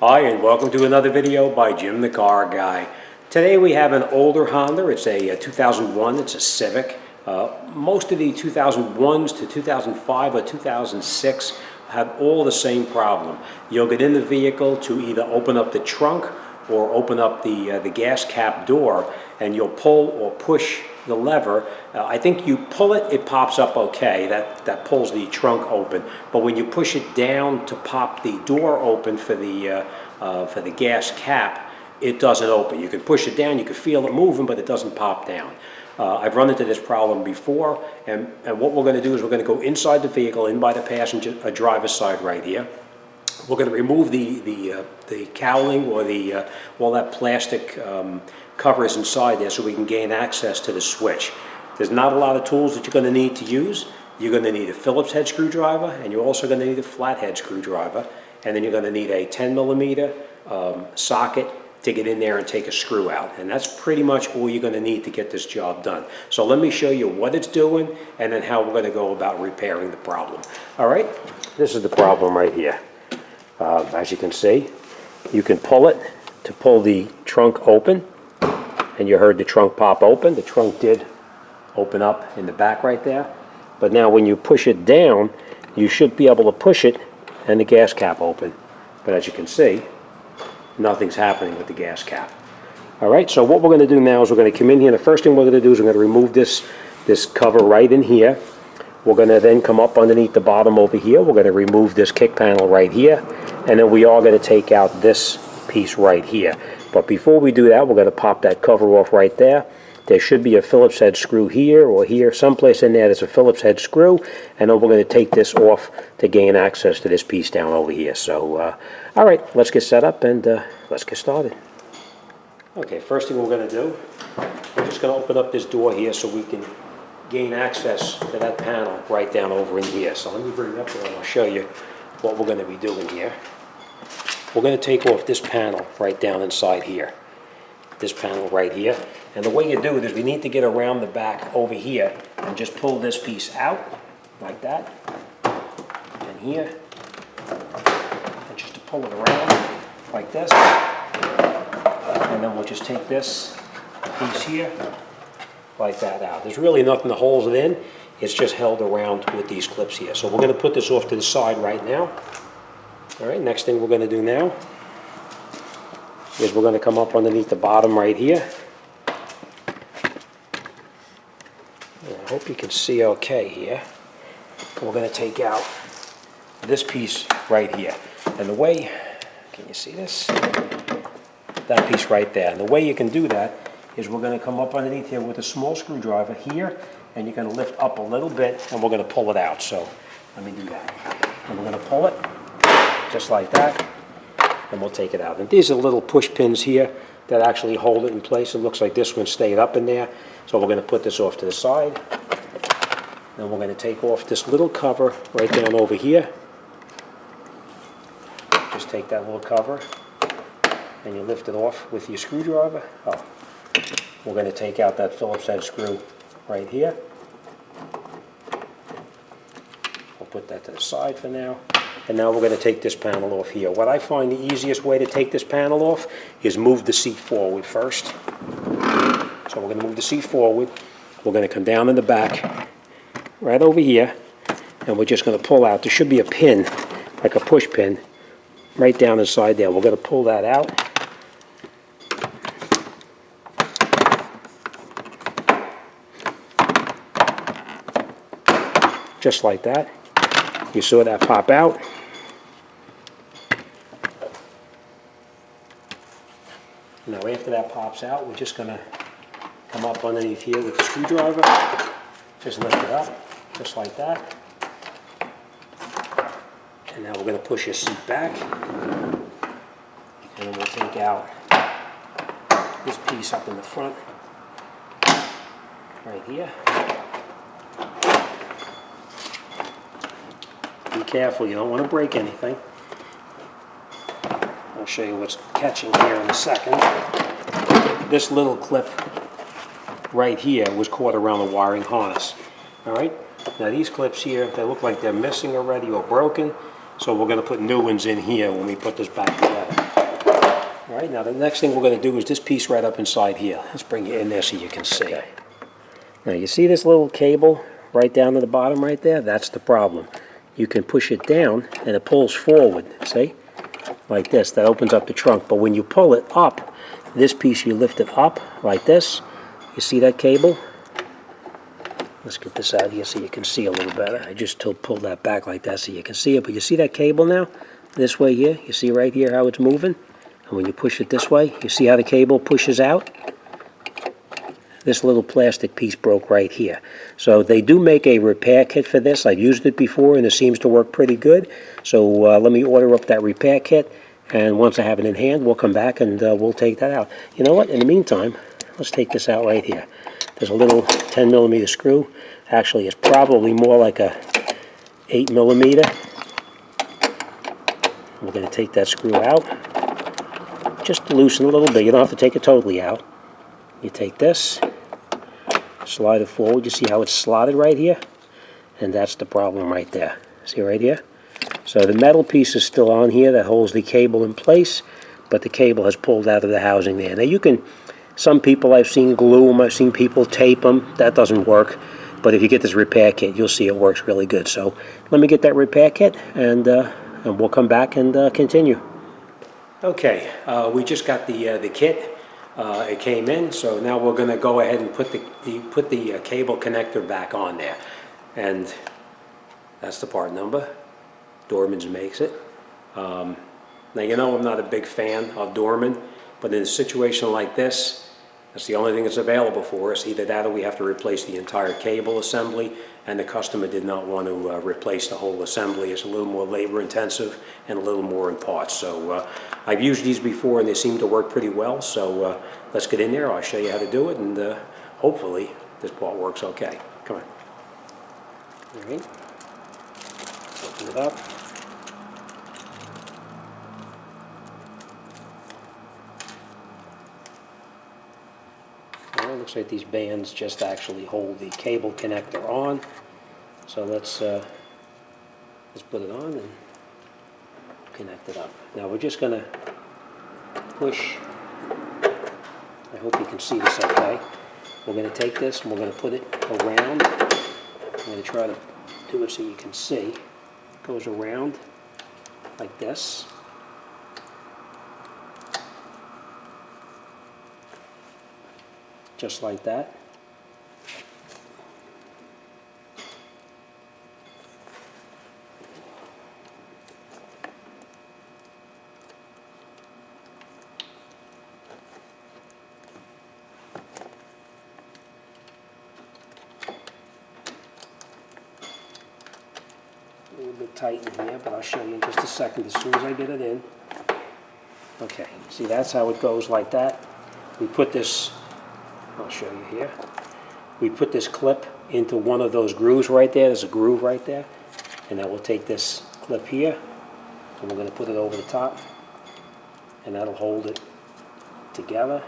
Hi, and welcome to another video by Jim the Car Guy. Today we have an older Honda. It's a 2001. It's a Civic. Most of the 2001s to 2005 or 2006 have all the same problem. You'll get in the vehicle to either open up the trunk or open up the gas cap door, and you'll pull or push the lever. I think you pull it, it pops up okay. That pulls the trunk open. But when you push it down to pop the door open for the gas cap, it doesn't open. You can push it down, you can feel it moving, but it doesn't pop down. I've run into this problem before, and what we're going to do is we're going to go inside the vehicle, in by the passenger driver's side right here. We're going to remove the cowling or all that plastic covers inside there so we can gain access to the switch. There's not a lot of tools that you're going to need to use. You're going to need a Phillips head screwdriver, and you're also going to need a flathead screwdriver, and then you're going to need a 10mm socket to get in there and take a screw out. And that's pretty much all you're going to need to get this job done. So let me show you what it's doing and then how we're going to go about repairing the problem. All right, this is the problem right here. As you can see, you can pull it to pull the trunk open, and you heard the trunk pop open. The trunk did open up in the back right there. But now when you push it down, you should be able to push it and the gas cap open. But as you can see, nothing's happening with the gas cap. All right, so what we're going to do now is we're going to come in here. The first thing we're going to do is we're going to remove this cover right in here. We're going to then come up underneath the bottom over here. We're going to remove this kick panel right here. And then we are going to take out this piece right here. But before we do that, we're going to pop that cover off right there. There should be a Phillips head screw here or here, someplace in there there's a Phillips head screw. And then we're going to take this off to gain access to this piece down over here. So, all right, let's get set up and let's get started. Okay, first thing we're going to do, we're just going to open up this door here so we can gain access to that panel right down over in here. So let me bring it up there and I'll show you what we're going to be doing here. We're going to take off this panel right down inside here. This panel right here. And the way you do it is we need to get around the back over here and just pull this piece out like that. And here. And just to pull it around like this. And then we'll just take this piece here like that out. There's really nothing to hold it in. It's just held around with these clips here. So we're going to put this off to the side right now. All right, next thing we're going to do now is we're going to come up underneath the bottom right here. And I hope you can see okay here. We're going to take out this piece right here. And the way, can you see this? That piece right there. And the way you can do that is we're going to come up underneath here with a small screwdriver here, and you're going to lift up a little bit, and we're going to pull it out. So let me do that. And we're going to pull it just like that, and we'll take it out. And these are little push pins here that actually hold it in place. It looks like this one stayed up in there. So we're going to put this off to the side. Then we're going to take off this little cover right down over here. Just take that little cover, and you lift it off with your screwdriver. Oh. We're going to take out that Phillips head screw right here. We'll put that to the side for now. And now we're going to take this panel off here. What I find the easiest way to take this panel off is move the seat forward first. So we're going to move the seat forward. We're going to come down in the back, right over here, and we're just going to pull out. There should be a pin, like a push pin, right down inside there. We're going to pull that out. Just like that. You saw that pop out. Now after that pops out, we're just going to come up underneath here with the screwdriver. Just lift it up, just like that. And now we're going to push your seat back. And then we'll take out this piece up in the front, right here. Be careful, you don't want to break anything. I'll show you what's catching here in a second. This little clip right here was caught around the wiring harness. All right, now these clips here, they look like they're missing already or broken, so we're going to put new ones in here when we put this back together. All right, now the next thing we're going to do is this piece right up inside here. Let's bring it in there so you can see. Okay. Now you see this little cable right down to the bottom right there? That's the problem. You can push it down and it pulls forward, see? Like this, that opens up the trunk. But when you pull it up, this piece you lift it up like this. You see that cable? Let's get this out here so you can see a little better. I just pulled that back like that so you can see it. But you see that cable now? This way here, you see right here how it's moving? And when you push it this way, you see how the cable pushes out? This little plastic piece broke right here. So they do make a repair kit for this. I've used it before and it seems to work pretty good. So let me order up that repair kit, and once I have it in hand, we'll come back and we'll take that out. You know what? In the meantime, let's take this out right here. There's a little 10 millimeter screw. Actually, it's probably more like a 8 millimeter. We're going to take that screw out. Just to loosen a little bit. You don't have to take it totally out. You take this, slide it forward. You see how it's slotted right here? And that's the problem right there. See right here? So the metal piece is still on here that holds the cable in place, but the cable has pulled out of the housing there. Now you can, some people I've seen glue them, I've seen people tape them. That doesn't work. But if you get this repair kit, you'll see it works really good. So let me get that repair kit, and we'll come back and continue. Okay, we just got the kit. It came in, so now we're going to go ahead and put the cable connector back on there, and that's the part number. Dorman's makes it. Now you know I'm not a big fan of Dorman, but in a situation like this, that's the only thing that's available for us. Either that or we have to replace the entire cable assembly, and the customer did not want to replace the whole assembly. It's a little more labor intensive and a little more in parts. So I've used these before and they seem to work pretty well. So let's get in there. I'll show you how to do it, and hopefully this part works okay. Come on. All right. Open it up. Well, it looks like these bands just actually hold the cable connector on. So let's put it on and connect it up. Now we're just going to push. I hope you can see this okay. We're going to take this and we're going to put it around. I'm going to try to do it so you can see. It goes around like this. Just like that. A little bit tight in here, but I'll show you in just a second as soon as I get it in. Okay, see, that's how it goes like that. We put this, I'll show you here. We put this clip into one of those grooves right there. There's a groove right there. And then we'll take this clip here and we're going to put it over the top, and that'll hold it together.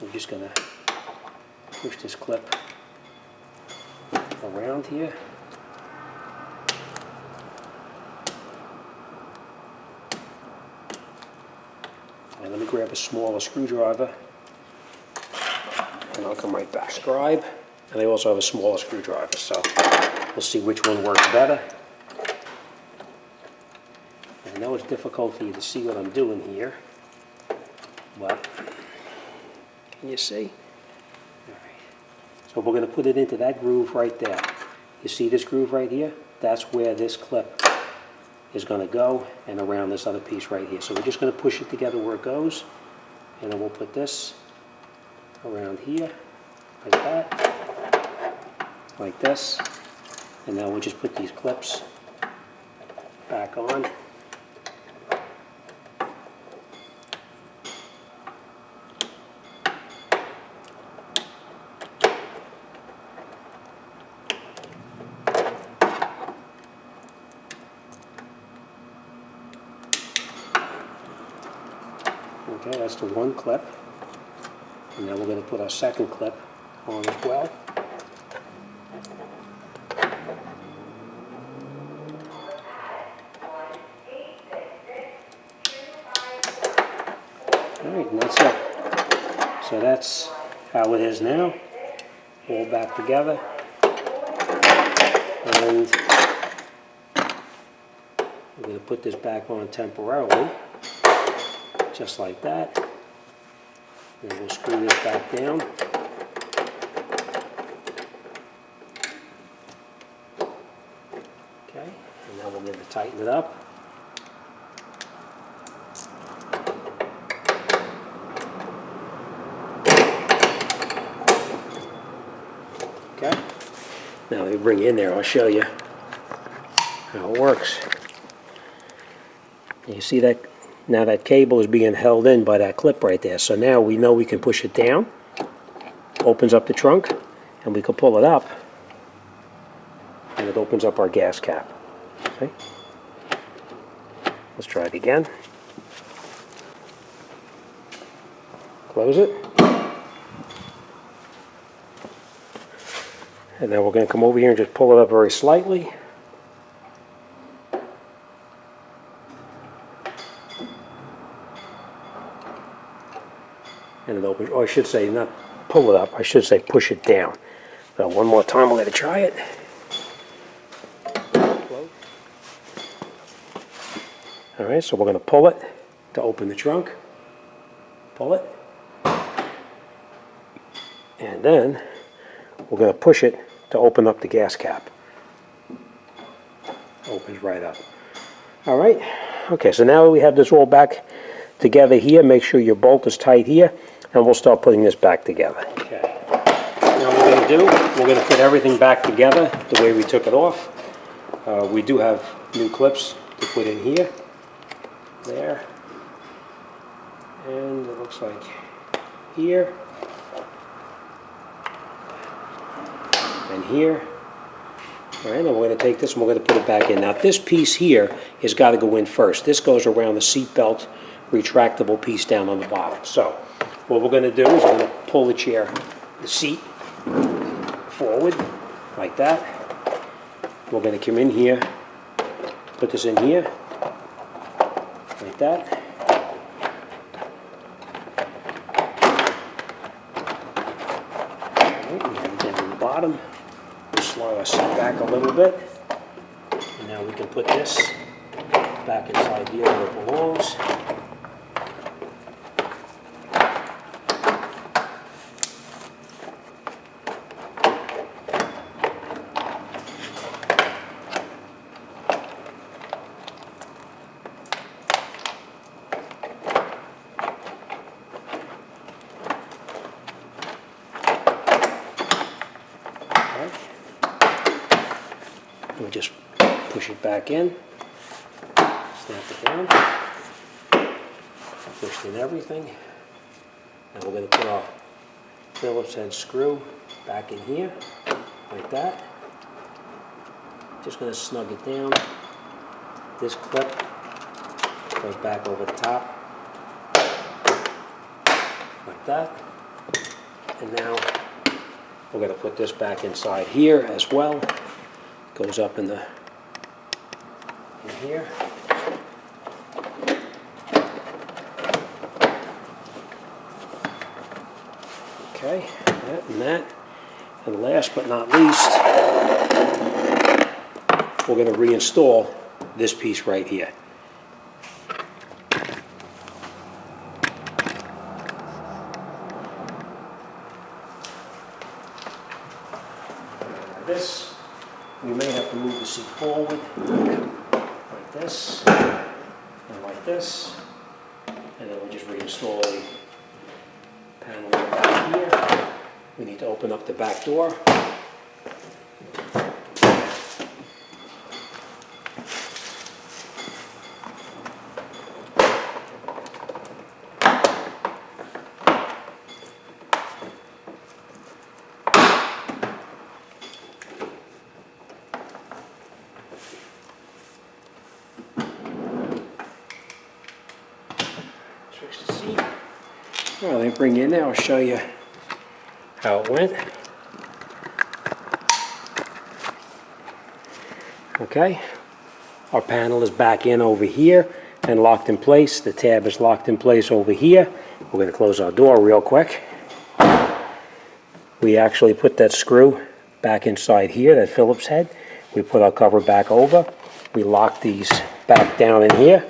We're just going to push this clip around here. And let me grab a smaller screwdriver, and I'll come right back. Scribe, and I also have a smaller screwdriver, so we'll see which one works better. And I know it's difficult for you to see what I'm doing here, but can you see? All right. So we're going to put it into that groove right there. You see this groove right here? That's where this clip is going to go, and around this other piece right here. So we're just going to push it together where it goes, and then we'll put this around here, like that, like this, and now we'll just put these clips back on. Okay, that's the one clip, and now we're going to put our second clip on as well. All right, and that's it. So that's how it is now, all back together. And we're going to put this back on temporarily, just like that. Then we'll screw this back down. Okay, and now we're going to tighten it up. Okay, now let me bring you in there, I'll show you how it works. You see that? Now that cable is being held in by that clip right there. So now we know we can push it down, opens up the trunk, and we can pull it up, and it opens up our gas cap. See? Let's try it again. Close it. And then we're going to come over here and just pull it up very slightly. And it opens, or I should say not pull it up, I should say push it down. So one more time, we're going to try it. Alright, so we're going to pull it to open the trunk. Pull it. And then we're going to push it to open up the gas cap. Opens right up. Alright, okay, so now we have this all back together here. Make sure your bolt is tight here, and we'll start putting this back together. Okay. Now what we're going to do, we're going to put everything back together the way we took it off. We do have new clips to put in here, there, and it looks like here, and here. All right, now we're going to take this and we're going to put it back in. Now this piece here has got to go in first. This goes around the seat belt retractable piece down on the bottom. So what we're going to do is we're going to pull the chair, the seat forward like that. We're going to come in here, put this in here like that. All right, we have it down on the bottom. Slide our seat back a little bit, and now we can put this back inside here where it belongs. We just push it back in, snap it down, pushed in everything. Now we're going to put our Phillips head screw back in here, like that. Just going to snug it down. This clip goes back over the top, like that. And now we're going to put this back inside here as well. Goes up in here. Okay, that and that. And last but not least, we're going to reinstall this piece right here. This. We may have to move the seat forward, like this, and like this, and then we just reinstall the panel back here. We need to open up the back door. Switch the seat. Well, let me bring you in there. I'll show you how it went. Okay, our panel is back in over here, and locked in place. The tab is locked in place over here. We're going to close our door real quick. We actually put that screw back inside here, that Phillips head. We put our cover back over. We lock these back down in here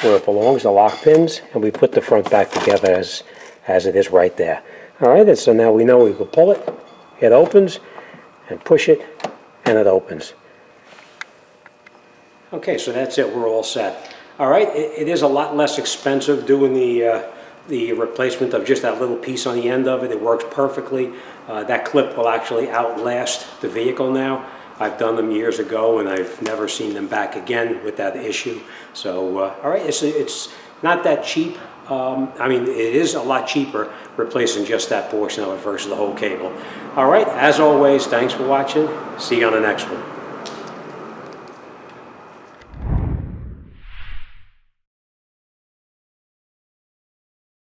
where it belongs, the lock pins, and we put the front back together as it is right there. All right, and so now we know we can pull it, it opens, and push it, and it opens. Okay, so that's it, we're all set. All right, it is a lot less expensive doing the replacement of just that little piece on the end of it. It works perfectly. That clip will actually outlast the vehicle now. I've done them years ago, and I've never seen them back again with that issue. So, all right, it's not that cheap. I mean, it is a lot cheaper replacing just that portion of it versus the whole cable. All right, as always, thanks for watching. See you on the next one.